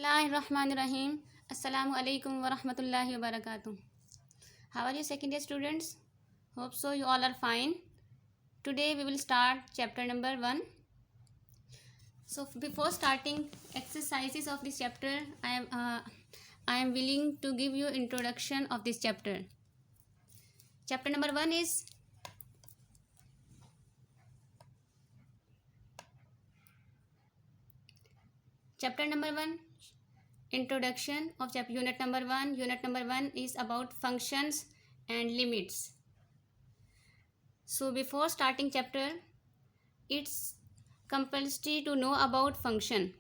Bismillahirrahmanirrahim. Assalamu alaikum wa rahmatullahi wa barakatuh. How are you second year students? Hope so you all are fine. Today we will start chapter number 1. So before starting exercises of this chapter, I am willing to give you introduction of this chapter. Chapter number 1 is introduction of unit number 1. Unit number 1 is about functions and limits. So before starting chapter, it's compulsory to know about function.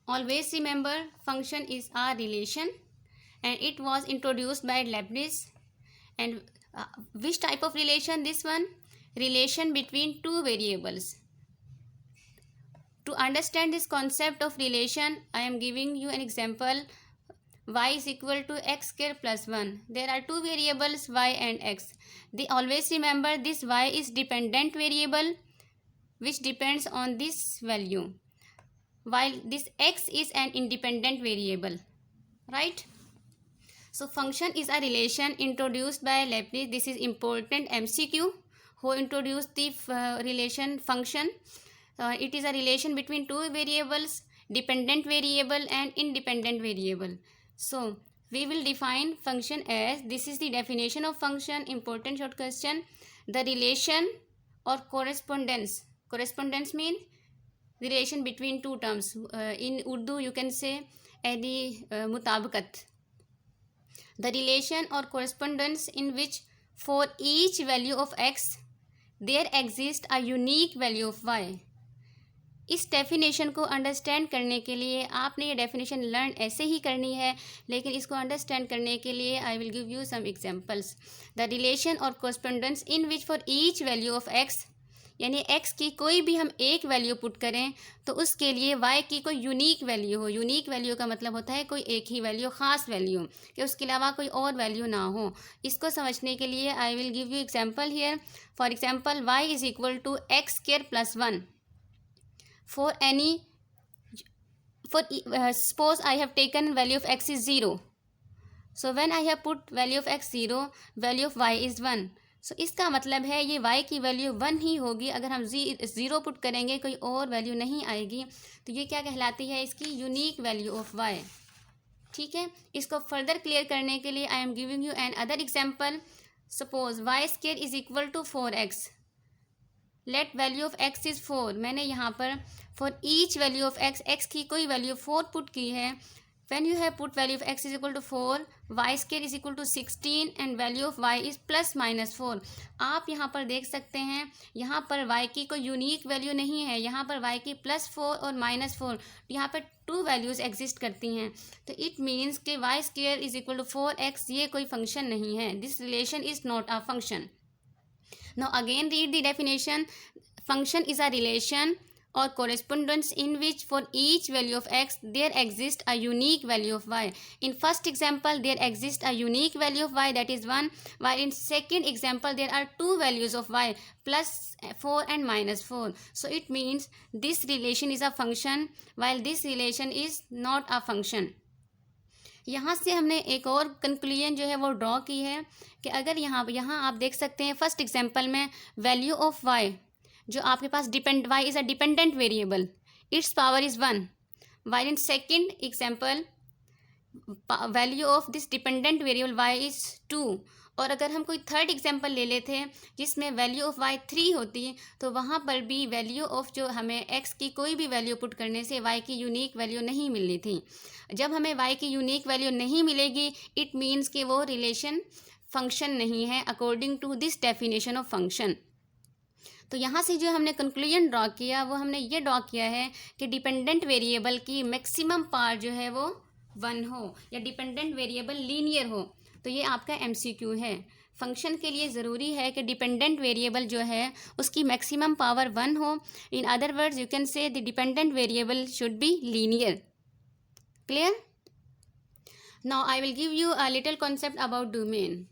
Always remember, function is a relation and it was introduced by Leibniz. And which type of relation? This one, relation between two variables. To understand this concept of relation, I am giving you an example. Y is equal to x square plus 1. There are two variables y and x. Always remember this y is dependent variable which depends on this value, while this x is an independent variable, right? So function is a relation introduced by Leibniz. This is important MCQ. Who introduced the relation function? It is a relation between two variables, dependent variable and independent variable. So we will define function as, this is the definition of function. Important short question. The relation or correspondence. Correspondence means relation between two terms. In Urdu you can say the mutabakat. The relation or correspondence in which for each value of x there exists a unique value of y. इस definition को understand करने के लिए आपने ये definition learn ऐसे ही करनी है, लेकिन इसको अंडरस्टैंड करने के लिए I will give you some examples. The relation और correspondence in which for each value of x, यानी x की कोई भी हम एक वैल्यू पुट करें तो उसके लिए y की कोई यूनिक वैल्यू हो. यूनिक वैल्यू का मतलब होता है कोई एक ही वैल्यू, ख़ास वैल्यू, कि उसके अलावा कोई और वैल्यू ना हो. इसको समझने के लिए I will give you example here. For example y is equal to x square plus 1. Suppose I have taken value of x is 0. So when I have put value of x 0, value of y is 1. So इसका मतलब है ये y की value 1 ही होगी. अगर हम 0 put करेंगे कोई और वैल्यू नहीं आएगी, तो ये क्या कहलाती है? इसकी यूनिक वैल्यू ऑफ y. ठीक है, इसको फर्दर क्लियर करने के लिए I am giving you another example. Suppose y square is equal to 4x. Let value of x is 4. मैंने यहाँ पर for each value of x की कोई वैल्यू 4 पुट की है. When you have put value of x is equal to 4, y square is equal to 16 and value of y is plus minus 4. आप यहाँ पर देख सकते हैं, यहाँ पर y की कोई यूनिक वैल्यू नहीं है. यहाँ पर y की प्लस 4 और माइनस 4, यहाँ पर टू वैल्यूज़ एग्जिस्ट करती हैं. तो इट मीन्स कि y square is equal to 4x ये कोई फंक्शन नहीं है. This relation is not a function. Now again read the definition. Function is a relation or correspondence in which for each value of x there exists a unique value of y. In first example there exists a unique value of y, that is 1, while in second example there are two values of y, plus 4 and minus 4. So it means this relation is a function while this relation is not a function. यहाँ से हमने एक और conclusion जो है वो draw की है कि अगर यहाँ आप देख सकते हैं फर्स्ट एग्जांपल में वैल्यू ऑफ y जो आपके पास y is a dependent variable, it's power is 1, while in second example value of this dependent variable y is 2. और अगर हम कोई थर्ड एग्जांपल ले लेते हैं जिसमें वैल्यू ऑफ y 3 होती है, तो वहाँ पर भी वैल्यू ऑफ जो हमें x की कोई भी वैल्यू पुट करने से y की यूनिक वैल्यू नहीं मिलनी थी. जब हमें y की यूनिक वैल्यू नहीं मिलेगी, इट मीन्स कि वो रिलेशन फंक्शन नहीं है according to this definition of function. तो यहाँ से जो हमने कंक्लूजन ड्रॉ किया वो हमने ये ड्रॉ किया है कि डिपेंडेंट वेरिएबल की मैक्सिमम पार्ट जो है वो 1 हो या डिपेंडेंट वेरिएबल लीनियर हो. तो ये आपका MCQ है. फंक्शन के लिए ज़रूरी है कि डिपेंडेंट वेरिएबल जो है उसकी मैक्सिमम पावर 1 हो. In other words you can say the dependent variable should be linear. Clear? Now I will give you a little concept about domain.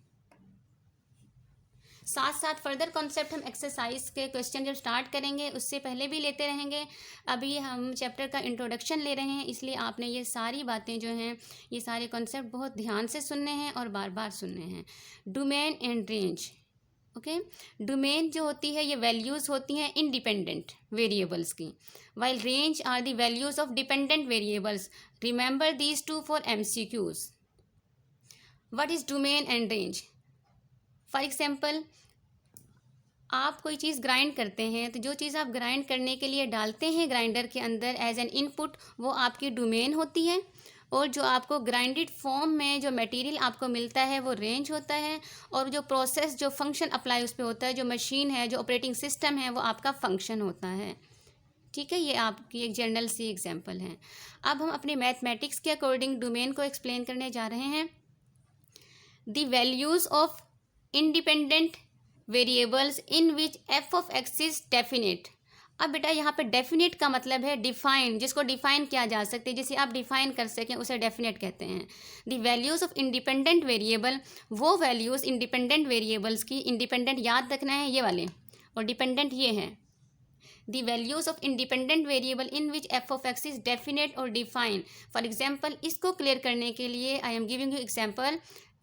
साथ साथ फर्दर कॉन्सेप्ट हम एक्सरसाइज के क्वेश्चन जब start करेंगे उससे पहले भी लेते रहेंगे। अभी हम चैप्टर का इंट्रोडक्शन ले रहे हैं, इसलिए आपने ये सारी बातें जो हैं, ये सारे कॉन्सेप्ट बहुत ध्यान से सुनने हैं और बार बार सुनने हैं। Domain and range. Okay, domain जो होती है ये वैल्यूज़ होती हैं इंडिपेंडेंट वेरिएबल्स की, while range are the values of dependent variables. Remember these two for MCQs। What is domain and range? For example, आप कोई चीज़ ग्राइंड करते हैं, तो जो चीज़ आप ग्राइंड करने के लिए डालते हैं ग्राइंडर के अंदर एज एन इनपुट, वो आपकी डोमेन होती है, और जो आपको ग्राइंडेड फॉर्म में जो मटेरियल आपको मिलता है वो रेंज होता है, और जो प्रोसेस जो फंक्शन अप्लाई उस पर होता है, जो मशीन है, जो ऑपरेटिंग सिस्टम है, वो आपका फंक्शन होता है। ठीक है, ये आपकी एक जनरल सी एग्जांपल है। अब हम अपने मैथमेटिक्स के अकॉर्डिंग डोमेन को एक्सप्लेन करने जा रहे हैं। The values of independent variables in which f of x is definite. अब बेटा यहाँ पे डेफिनेट का मतलब है डिफाइन, जिसको डिफाइन किया जा सकते हैं, जिसे आप डिफाइन कर सकें उसे डेफिनेट कहते हैं। The values of independent variable, वो वैल्यूज़ इंडिपेंडेंट वेरिएबल्स की, इंडिपेंडेंट याद रखना है ये वाले, और डिपेंडेंट ये हैं। The values of independent variable in which f of x is definite और डिफाइन। फॉर एग्जाम्पल, इसको क्लियर करने के लिए I am giving you example.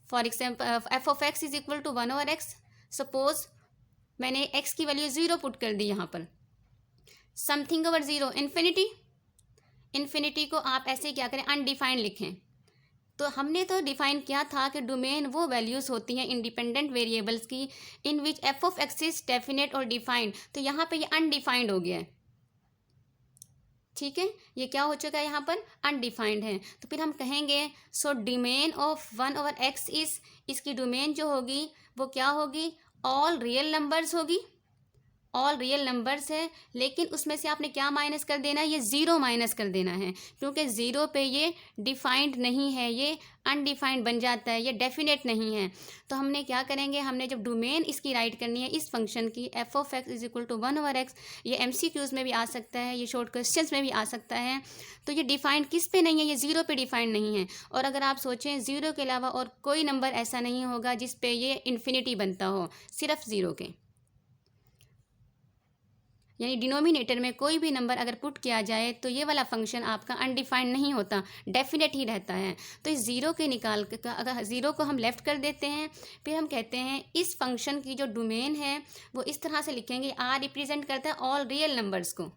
For example, f of x is equal to 1/x। Suppose मैंने x की value 0 put कर दी यहाँ पर। Something over 0 infinity. इन्फिनिटी को आप ऐसे क्या करें, अनडिफाइंड लिखें। तो हमने तो डिफाइन किया था कि डोमेन वो वैल्यूज़ होती हैं इंडिपेंडेंट वेरिएबल्स की इन which f of x is definite और डिफाइंड। तो यहाँ पे ये अनडिफाइंड हो गया है। ठीक है, ये क्या हो चुका है, यहाँ पर अनडिफाइंड है। तो फिर हम कहेंगे so domain of 1/x is, इसकी डोमेन जो होगी वो क्या होगी, ऑल रियल नंबर्स होगी। ऑल रियल नंबर्स है, लेकिन उसमें से आपने क्या माइनस कर देना है, ये 0 माइनस कर देना है, क्योंकि 0 पे ये डिफाइंड नहीं है, ये अनडिफाइंड बन जाता है, ये डेफिनेट नहीं है। तो हमने क्या करेंगे, हमने जब डोमेन इसकी राइट करनी है इस फंक्शन की f of x is equal to 1/x, ये MCQs में भी आ सकता है, ये शॉर्ट क्वेश्चंस में भी आ सकता है। तो ये डिफाइंड किस पे नहीं है, ये 0 पे डिफाइंड नहीं है। और अगर आप सोचें 0 के अलावा और कोई नंबर ऐसा नहीं होगा जिस पे ये इन्फिनिटी बनता हो, सिर्फ 0 के, यानी डिनोमिनेटर में कोई भी नंबर अगर पुट किया जाए तो ये वाला फंक्शन आपका अनडिफाइंड नहीं होता, डेफिनेट ही रहता है। तो इस 0 के निकाल कर, अगर 0 को हम लेफ्ट कर देते हैं, फिर हम कहते हैं इस फंक्शन की जो डोमेन है वो इस तरह से लिखेंगे, R रिप्रेजेंट करता है ऑल रियल नंबर्स को,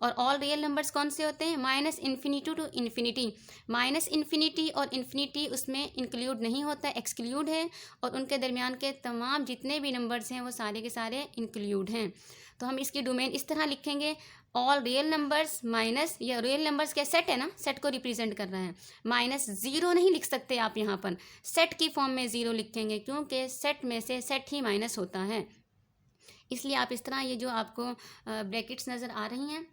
और ऑल रियल नंबर्स कौन से होते हैं, -इन्फिनिटी टू इन्फिनिटी। -इन्फिनिटी और इन्फिनिटी उसमें इंक्लूड नहीं होता, एक्सक्लूड है, और उनके दरमियान के तमाम जितने भी नंबर्स हैं वो सारे के सारे इंक्लूड हैं। तो हम इसकी डोमेन इस तरह लिखेंगे, ऑल रियल नंबर्स माइनस, ये रियल नंबर्स क्या सेट है ना, सेट को रिप्रेजेंट कर रहा है, -0 नहीं लिख सकते आप यहाँ पर, सेट की फॉर्म में 0 लिखेंगे, क्योंकि सेट में से सेट ही माइनस होता है। इसलिए आप इस तरह, ये जो आपको ब्रैकेट्स नज़र आ रही हैं,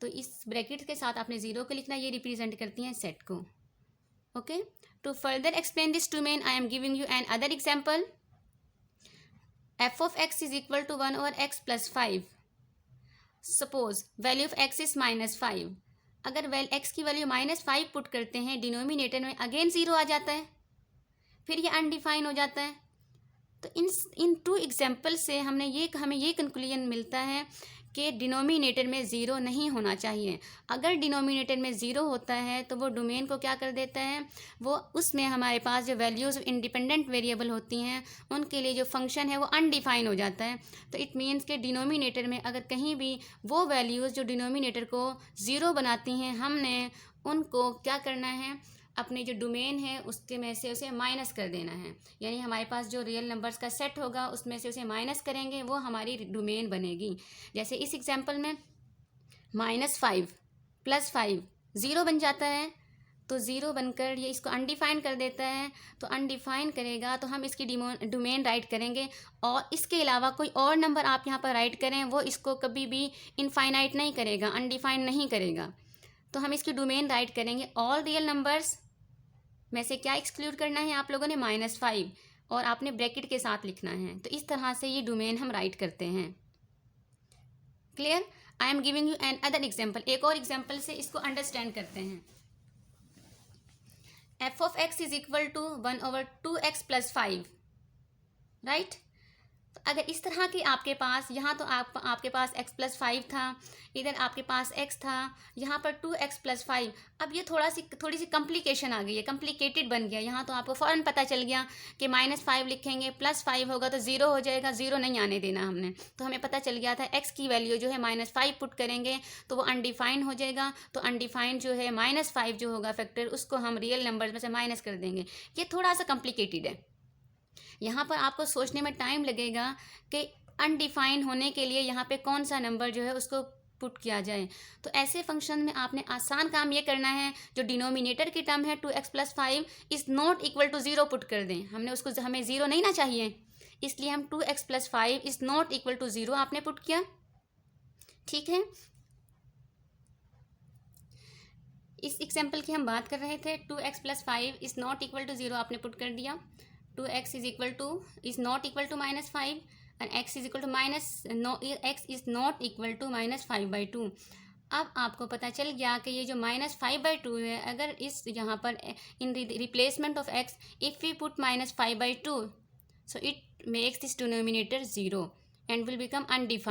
तो इस ब्रैकेट के साथ आपने 0 को लिखना, ये रिप्रेजेंट करती हैं सेट को। Okay, to further explain this domain I am giving you another example. f of x is equal to 1/x plus 5। Suppose value of x is -5। अगर x की वैल्यू -5 पुट करते हैं denominator में, again 0 आ जाता है, फिर ये undefine हो जाता है। तो इन 2 एग्जाम्पल से हमें ये कंक्लूजन मिलता है कि डिनोमिनेटर में 0 नहीं होना चाहिए। अगर डिनोमिनेटर में 0 होता है तो वो डोमेन को क्या कर देता है, वो उसमें हमारे पास जो वैल्यूज़ इंडिपेंडेंट वेरिएबल होती हैं उनके लिए जो फंक्शन है वो अनडिफाइन हो जाता है। तो इट मीन्स कि डिनोमिनेटर में अगर कहीं भी वो वैल्यूज़ जो डिनोमिनेटर को 0 बनाती हैं, हमने उनको क्या करना है, अपने जो डोमेन है उसके में से उसे माइनस कर देना है। यानी हमारे पास जो रियल नंबर्स का सेट होगा उसमें से उसे माइनस करेंगे, वो हमारी डोमेन बनेगी। जैसे इस एग्जांपल में -5 + 5 0 बन जाता है, तो 0 बनकर ये इसको अनडिफाइन कर देता है। तो अनडिफाइन करेगा तो हम इसकी डोमेन राइट करेंगे, और इसके अलावा कोई और नंबर आप यहाँ पर राइट करें वो इसको कभी भी इनफाइनाइट नहीं करेगा, अनडिफाइन नहीं करेगा। तो हम इसकी डोमेन राइट करेंगे, ऑल रियल नंबर्स में से क्या एक्सक्लूड करना है आप लोगों ने, -5, और आपने ब्रैकेट के साथ लिखना है। तो इस तरह से ये डोमेन हम राइट करते हैं। Clear? I am giving you another example, एक और एग्जाम्पल से इसको अंडरस्टैंड करते हैं। f of x is equal to 1/2x plus 5, right. तो अगर इस तरह की आपके पास, यहाँ तो आपके पास x+5 था, इधर आपके पास x था, यहाँ पर 2x+5, अब ये थोड़ी सी कॉम्प्लिकेशन आ गई है, कॉम्प्लिकेटेड बन गया। यहाँ तो आपको फ़ौरन पता चल गया कि -5 लिखेंगे, +5 होगा तो 0 हो जाएगा, 0 नहीं आने देना हमने। तो हमें पता चल गया था x की वैल्यू जो है -5 पुट करेंगे तो वो अनडिफाइंड हो जाएगा। तो अनडिफाइंड जो है -5 जो होगा फैक्टर, उसको हम रियल नंबर्स में से माइनस कर देंगे। ये थोड़ा सा कॉम्प्लिकेटेड है, यहाँ पर आपको सोचने में टाइम लगेगा कि अनडिफाइंड होने के लिए यहाँ पे कौन सा नंबर जो है उसको पुट किया जाए। तो ऐसे फंक्शन में आपने आसान काम ये करना है, जो डिनोमिनेटर की टर्म है 2x+5 is not equal to 0 put कर दें। हमें 0 नहीं ना चाहिए, इसलिए हम 2x+5 is not equal to 0 आपने पुट किया। ठीक है, इस एग्जाम्पल की हम बात कर रहे थे। 2x+5 is not equal to 0 आपने पुट कर दिया। 2x is not equal to -5 and x is equal to x is not equal to -5/2। अब आपको पता चल गया कि ये जो -5/2 है, अगर इस यहाँ पर in replacement of x if we put -5/2, so it makes this denominator 0 and will become undefined.